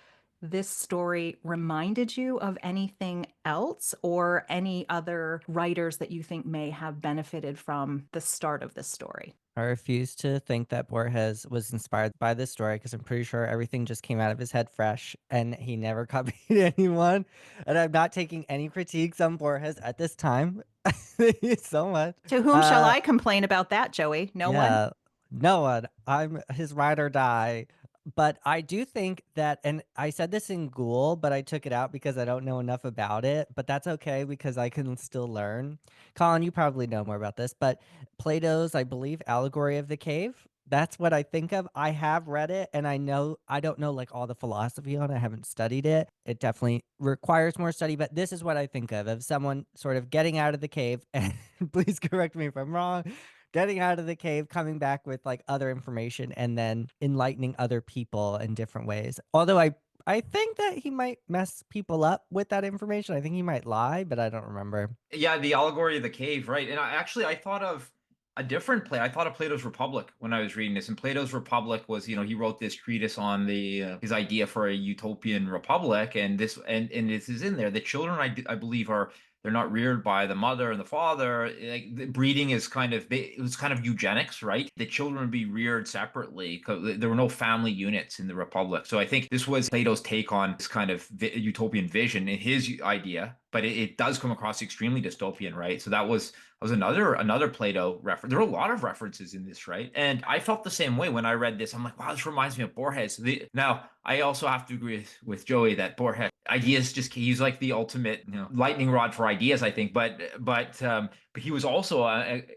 B: this story reminded you of anything else or any other writers that you think may have benefited from the start of this story.
A: I refuse to think that Borges was inspired by this story because I'm pretty sure everything just came out of his head fresh and he never copied anyone. And I'm not taking any critiques on Borges at this time. Thank you so much.
B: To whom shall
A: Uh,
B: I complain about that, Joey? No one?
A: yeah, no one. I'm his ride or die. But I do think that, and I said this in Ghoul, but I took it out because I don't know enough about it. But that's okay because I can still learn. Colin, you probably know more about this, but Plato's, I believe, Allegory of the Cave. That's what I think of. I have read it and I don't know like all the philosophy on it. I haven't studied it. It definitely requires more study, but this is what I think of someone sort of getting out of the cave and please correct me if I'm wrong, getting out of the cave, coming back with like other information and then enlightening other people in different ways. Although I I think that he might mess people up with that information. I think he might lie, but I don't remember.
C: Yeah, the allegory of the cave, right? And I thought of a different play. I thought of Plato's Republic when I was reading this. And Plato's Republic was, he wrote this treatise on the his idea for a utopian republic, and this is in there. The children, I believe, are they're not reared by the mother and the father. Like the breeding is it was kind of eugenics, right? The children would be reared separately because there were no family units in the republic. So I think this was Plato's take on this kind of utopian vision in his idea, but it does come across extremely dystopian, right? So that was another Plato reference. There are a lot of references in this, right? And I felt the same way when I read this. I'm like, wow, this reminds me of Borges. Now, I also have to agree with Joey that Borges ideas just he's like the ultimate lightning rod for ideas, I think. But he was also,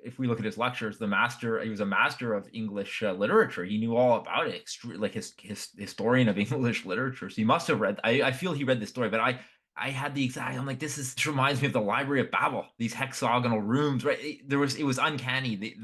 C: if we look at his lectures, the master. He was a master of English literature. He knew all about it, like his historian of English literature. So he must have read. I feel he read the story, but I had the exact. I'm like, this reminds me of the Library of Babel. These hexagonal rooms, right? It was uncanny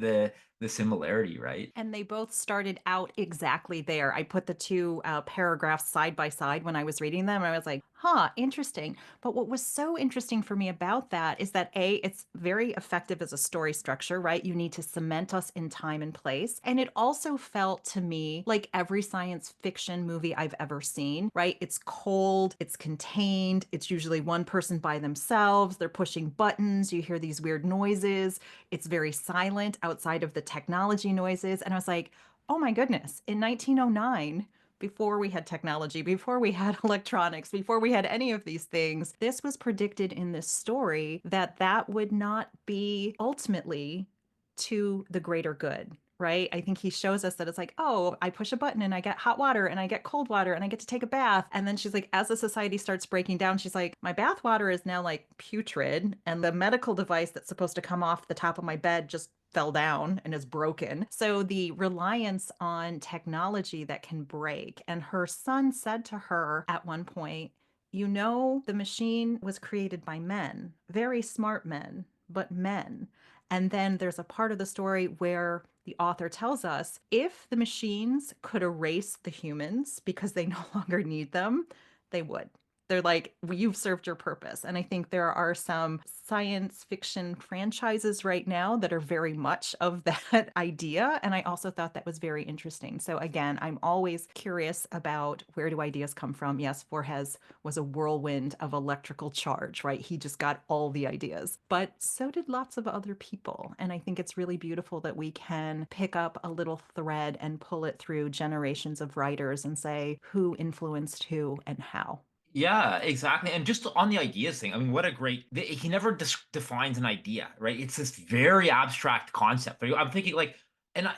C: the similarity, right?
B: And they both started out exactly there. I put the two paragraphs side by side when I was reading them. And I was like, huh, interesting. But what was so interesting for me about that is that A, it's very effective as a story structure, right? You need to cement us in time and place. And it also felt to me like every science fiction movie I've ever seen, right? It's cold, it's contained, it's usually one person by themselves, they're pushing buttons, you hear these weird noises, it's very silent outside of the technology noises. And I was like, oh my goodness, in 1909, before we had technology, before we had electronics, before we had any of these things, this was predicted in this story that that would not be ultimately to the greater good. Right. I think he shows us that it's like, oh, I push a button and I get hot water and I get cold water and I get to take a bath. And then she's like, as the society starts breaking down, she's like, my bath water is now like putrid. And the medical device that's supposed to come off the top of my bed just fell down and is broken. So the reliance on technology that can break. And her son said to her at one point, you know, the machine was created by men, very smart men, but men. And then there's a part of the story where the author tells us if the machines could erase the humans because they no longer need them, they would. They're like, well, you've served your purpose. And I think there are some science fiction franchises right now that are very much of that idea. And I also thought that was very interesting. So again, I'm always curious about where do ideas come from? Yes, Borges was a whirlwind of electrical charge, right? He just got all the ideas. But so did lots of other people. And I think it's really beautiful that we can pick up a little thread and pull it through generations of writers and say who influenced who and how.
C: Yeah, exactly. And just on the ideas thing, I mean, what a great, he never defines an idea, right? It's this very abstract concept. I'm thinking like, and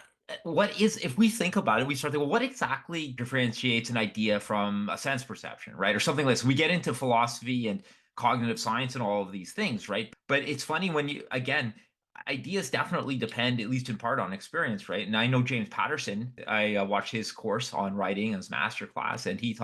C: what is, if we think about it, we start thinking, well, what exactly differentiates an idea from a sense perception, right? Or something like this. We get into philosophy and cognitive science and all of these things, right? But it's funny when again, ideas definitely depend, at least in part, on experience, right? And I know James Patterson, I watched his course on writing, his master class, and he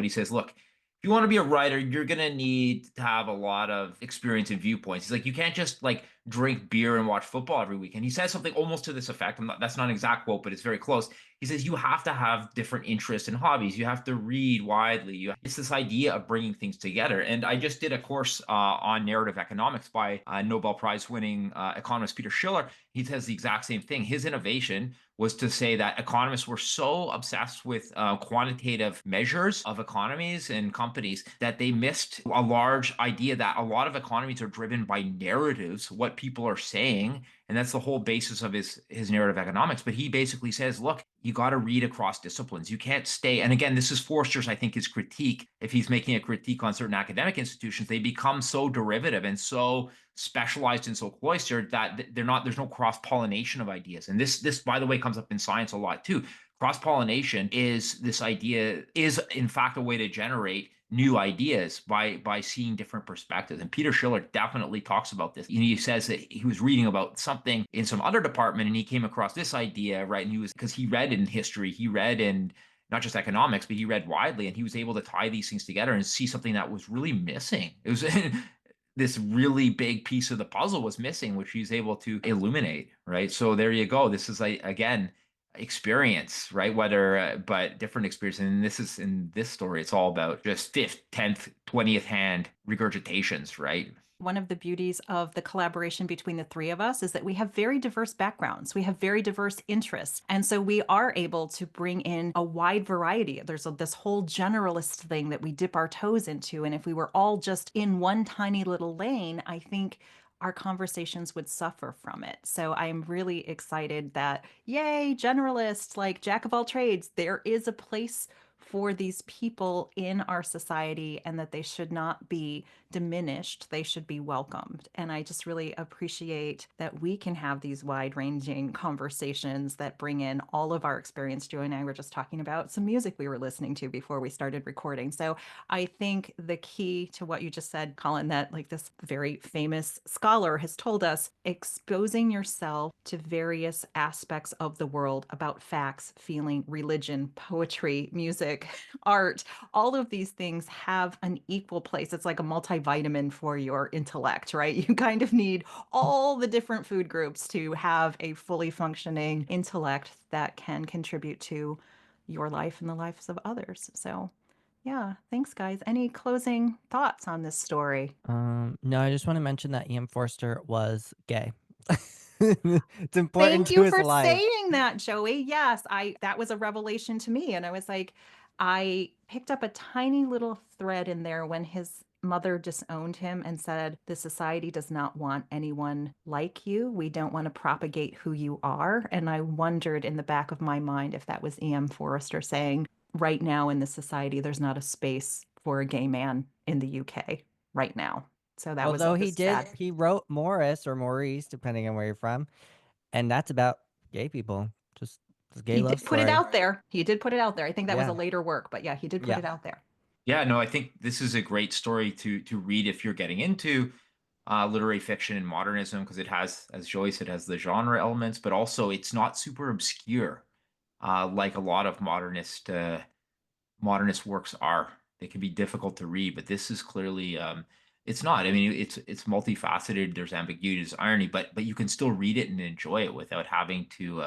C: says, look, if you want to be a writer, you're going to need to have a lot of experience and viewpoints. He's like, you can't just like drink beer and watch football every weekend. He says something almost to this effect. That's not an exact quote, but it's very close. He says, you have to have different interests and hobbies. You have to read widely. It's this idea of bringing things together. And I just did a course on narrative economics by Nobel Prize winning economist Peter Schiller. He says the exact same thing. His innovation was to say that economists were so obsessed with quantitative measures of economies and companies that they missed a large idea that a lot of economies are driven by narratives, what people are saying. And that's the whole basis of his narrative economics. But he basically says, look, you got to read across disciplines. You can't stay. And again, this is Forster's, I think, his critique. If he's making a critique on certain academic institutions, they become so derivative and so specialized and so cloistered that there's no cross-pollination of ideas. And this, by the way, comes up in science a lot too. Cross-pollination is this idea, is in fact a way to generate new ideas by seeing different perspectives. And Peter Schiller definitely talks about this. He says that he was reading about something in some other department and he came across this idea, right? And he was, because he read in history, he read in not just economics, but he read widely and he was able to tie these things together and see something that was really missing. It was this really big piece of the puzzle was missing, which he's able to illuminate, right? So there you go. This is like, again, experience, right? Whether, but different experience. And this is in this story, it's all about just fifth, 10th, 20th hand regurgitations, right?
B: One of the beauties of the collaboration between the three of us is that we have very diverse backgrounds. We have very diverse interests. And so we are able to bring in a wide variety. This whole generalist thing that we dip our toes into. And if we were all just in one tiny little lane, I think our conversations would suffer from it. So I'm really excited that, yay, generalists, like jack of all trades, there is a place for these people in our society and that they should not be diminished. They should be welcomed. And I just really appreciate that we can have these wide ranging conversations that bring in all of our experience. Joe and I were just talking about some music we were listening to before we started recording. So I think the key to what you just said, Colin, that like this very famous scholar has told us, exposing yourself to various aspects of the world about facts, feeling, religion, poetry, music, art, all of these things have an equal place. It's like a multivitamin for your intellect, right? You kind of need all the different food groups to have a fully functioning intellect that can contribute to your life and the lives of others. So, yeah, thanks, guys. Any closing thoughts on this story?
A: No, I just want to mention that Ian Forster was gay. It's important
B: Thank
A: to
B: you
A: his
B: for
A: life.
B: saying that, Joey. Yes, I that was a revelation to me and I was like I picked up a tiny little thread in there when his mother disowned him and said, "The society does not want anyone like you. We don't want to propagate who you are." And I wondered in the back of my mind if that was E.M. Forrester saying, right now in the society, there's not a space for a gay man in the UK right now. So that was
A: Although
B: just sad.
A: he wrote Morris or Maurice, depending on where you're from, and that's about gay people. Just a gay
B: He
A: love
B: did put it
A: story.
B: out there. He did put it out there. I think that was a
A: Yeah,
B: later work, but yeah, he did put
A: yeah.
B: it out there.
C: Yeah, no, I think this is a great story to read if you're getting into literary fiction and modernism because it has, as Joyce said, has the genre elements, but also it's not super obscure like a lot of modernist works are. They can be difficult to read, but this is clearly it's not. I mean, it's multifaceted. There's ambiguity, there's irony, but you can still read it and enjoy it without having to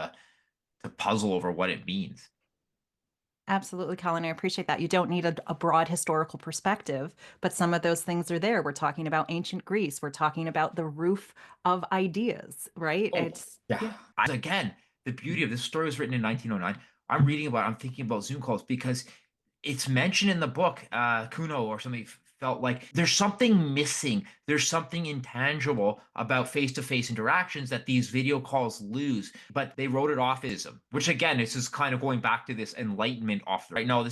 C: puzzle over what it means.
B: Absolutely, Colin. I appreciate that. You don't need a broad historical perspective, but some of those things are there. We're talking about ancient Greece. We're talking about the roof of ideas, right?
C: Oh,
B: It's,
C: yeah.
B: yeah.
C: Again, the beauty of this story was written in 1909. I'm reading about, I'm thinking about Zoom calls because it's mentioned in the book. Kuno or something felt like there's something missing. There's something intangible about face-to-face interactions that these video calls lose. But they wrote it off as, which again, this is kind of going back to this enlightenment off right now.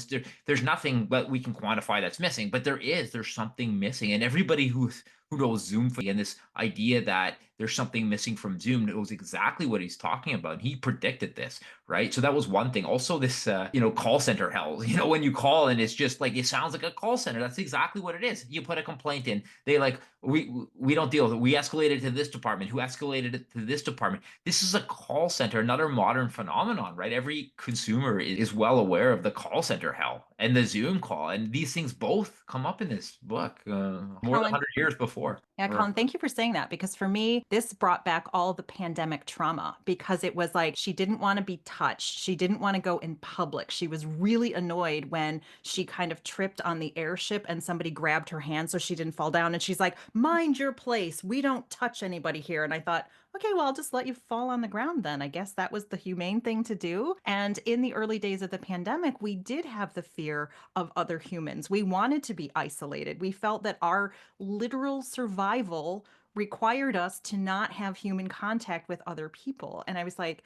C: There's nothing that we can quantify that's missing, but there's something missing, and everybody who knows Zoom and this idea that there's something missing from Zoom knows exactly what he's talking about. He predicted this, right? So that was one thing. Also, this call center hell. When you call and it's just like it sounds like a call center. That's exactly what it is. You put a complaint in, they like we don't deal with it. We escalated it to this department. Who escalated it to this department? This is a call center, another modern phenomenon, right? Every consumer is well aware of the call center hell and the Zoom call, and these things both come up in this book more than
B: Colin,
C: 100 years before.
B: yeah,
C: Or
B: Colin, thank you for saying that because for me, this brought back all the pandemic trauma because it was like she didn't want to be touched. She didn't want to go in public. She was really annoyed when she kind of tripped on the airship and somebody grabbed her hand so she didn't fall down. And she's like, mind your place. We don't touch anybody here. And I thought, okay, well, I'll just let you fall on the ground then. I guess that was the humane thing to do. And in the early days of the pandemic, we did have the fear of other humans. We wanted to be isolated. We felt that our literal survival required us to not have human contact with other people. And I was like,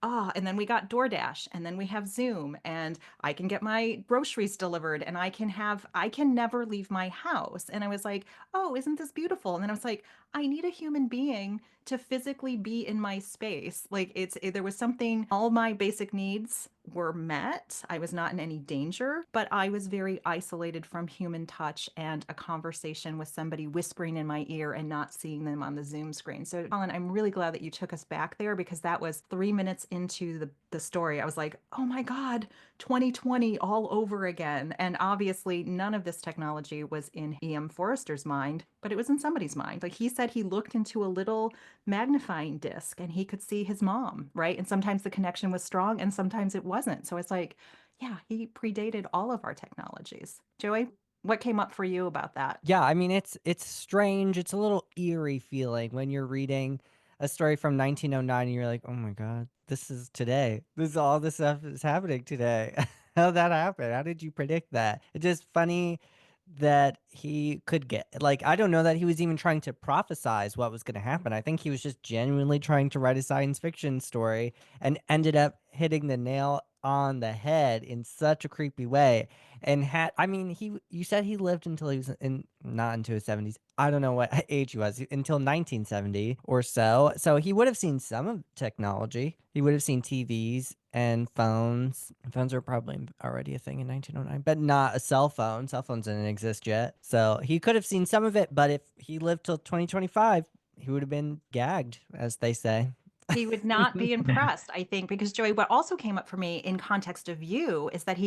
B: ah, and then we got DoorDash, and then we have Zoom, and I can get my groceries delivered, and I can never leave my house. And I was like, oh, isn't this beautiful? And then I was like, I need a human being to physically be in my space. Like there was something, all my basic needs were met. I was not in any danger, but I was very isolated from human touch and a conversation with somebody whispering in my ear and not seeing them on the Zoom screen. So, Colin, I'm really glad that you took us back there, because that was 3 minutes into the story. I was like, oh my God, 2020 all over again. And obviously, none of this technology was in E.M. Forrester's mind, but it was in somebody's mind. Like, he said he looked into a little magnifying disc and he could see his mom, right? And sometimes the connection was strong and sometimes it wasn't. So it's like, yeah, he predated all of our technologies. Joey, what came up for you about that?
A: Yeah, I mean, it's strange. It's a little eerie feeling when you're reading a story from 1909 and you're like, "Oh my God, this is today. All this stuff is happening today." How'd that happen? How did you predict that? It's just funny that he could get like I don't know that he was even trying to prophesize what was going to happen. I think he was just genuinely trying to write a science fiction story and ended up hitting the nail on the head in such a creepy way. And had I mean, you said he lived until he was in not into his 70s. I don't know what age he was until 1970 or so. So he would have seen some of technology. He would have seen TVs and phones. Phones were probably already a thing in 1909, but not a cell phone. Cell phones didn't exist yet. So he could have seen some of it, but if he lived till 2025, he would have been gagged, as they say.
B: He would not be impressed, I think, because Joey, what also came up for me in context of you is that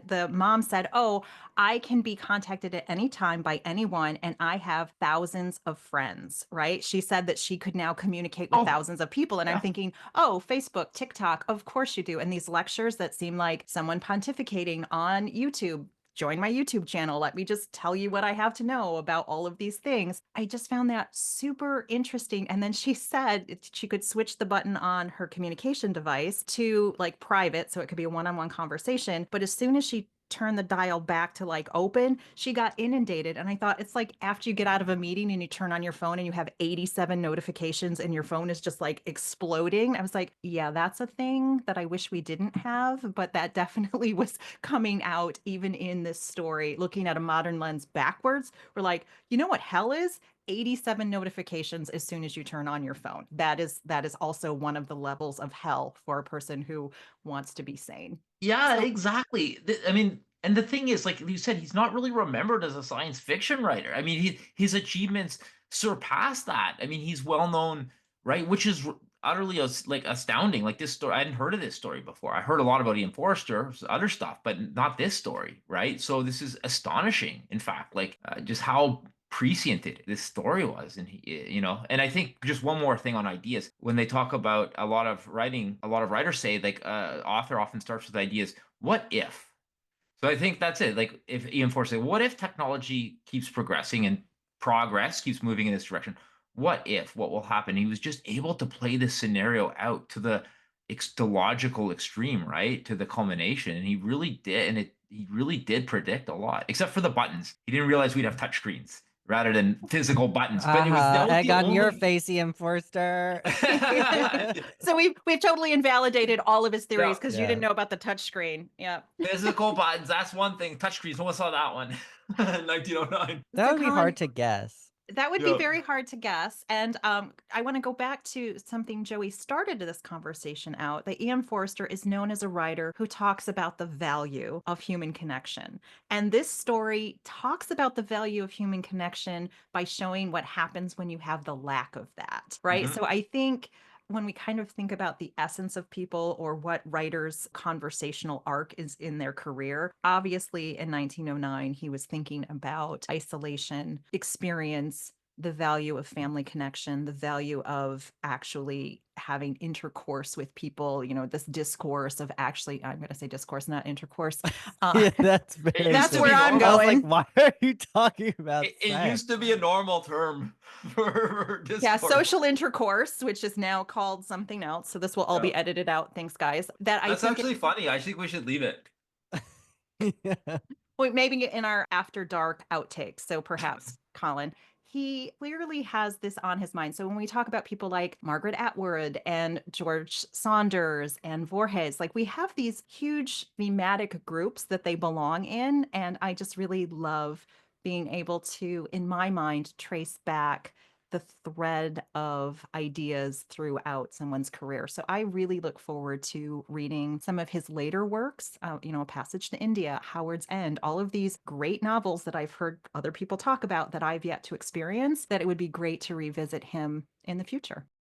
B: the mom said, oh, I can be contacted at any time by anyone, and I have thousands of friends, right? She said that she could now communicate with
C: Oh,
B: thousands of people. And I'm
C: yeah.
B: thinking, oh, Facebook, TikTok, of course you do. And these lectures that seem like someone pontificating on YouTube. Join my YouTube channel. Let me just tell you what I have to know about all of these things. I just found that super interesting. And then she said she could switch the button on her communication device to like private, so it could be a one-on-one conversation. But as soon as she turn the dial back to like open, she got inundated. And I thought it's like after you get out of a meeting and you turn on your phone and you have 87 notifications and your phone is just like exploding. I was like, yeah, that's a thing that I wish we didn't have, but that definitely was coming out even in this story. Looking at a modern lens backwards, we're like, you know what hell is? 87 notifications as soon as you turn on your phone. That is also one of the levels of hell for a person who wants to be sane.
C: Yeah,
B: So
C: exactly. I mean, and the thing is, like you said, he's not really remembered as a science fiction writer. I mean, his achievements surpass that. I mean, he's well known, right? Which is utterly like astounding. Like this story, I hadn't heard of this story before. I heard a lot about Ian Forster, other stuff, but not this story, right? So this is astonishing. In fact, like just how prescient this story was, and and I think just one more thing on ideas. When they talk about a lot of writing, a lot of writers say like author often starts with ideas, what if? So I think that's it. Like if Ian Forster said, what if technology keeps progressing and progress keeps moving in this direction? What if? What will happen? He was just able to play this scenario out to the logical extreme, right? To the culmination. And he really did, and he really did predict a lot, except for the buttons. He didn't realize we'd have touch screens rather than physical buttons. But that was
A: Egg
C: the
A: on your
C: only
A: face, Ian Forster.
B: so we've totally invalidated all of his theories
C: yeah.
B: because you
A: Yeah.
B: didn't know about the touch screen. Yeah.
C: Physical buttons, that's one thing. Touch screens, no one saw that one. 1909.
A: That
B: So
A: would be hard
B: Colin,
A: to guess.
B: that would be
C: Yep.
B: very hard to guess. And I want to go back to something Joey started this conversation out, that Ian Forster is known as a writer who talks about the value of human connection. And this story talks about the value of human connection by showing what happens when you have the lack of that, right?
C: Mhm.
B: So I think when we kind of think about the essence of people or what writers' conversational arc is in their career, obviously in 1909, he was thinking about isolation, experience, the value of family connection, the value of actually having intercourse with people, this discourse of actually, I'm going to say discourse, not intercourse. Uh,
A: Yeah, that's
C: It
A: very
C: used
B: that's
C: to
B: where
C: be
A: different.
B: I'm
A: I was
C: normal.
A: like,
B: going.
A: why are you talking about
C: It
A: sex?
C: used to be a normal term for
B: Yeah,
C: discourse.
B: social intercourse, which is now called something else. So this will all
C: Yeah.
B: be edited out. Thanks, guys. That I
C: That's
B: think
C: actually funny. I think we should leave it.
A: Yeah.
B: well, maybe in our after dark outtakes. So perhaps, Colin, he clearly has this on his mind. So when we talk about people like Margaret Atwood and George Saunders and Voorhees, like we have these huge thematic groups that they belong in. And I just really love being able to, in my mind, trace back the thread of ideas throughout someone's career. So I really look forward to reading some of his later works, A Passage to India, Howard's End, all of these great novels that I've heard other people talk about that I've yet to experience, that it would be great to revisit him in the future.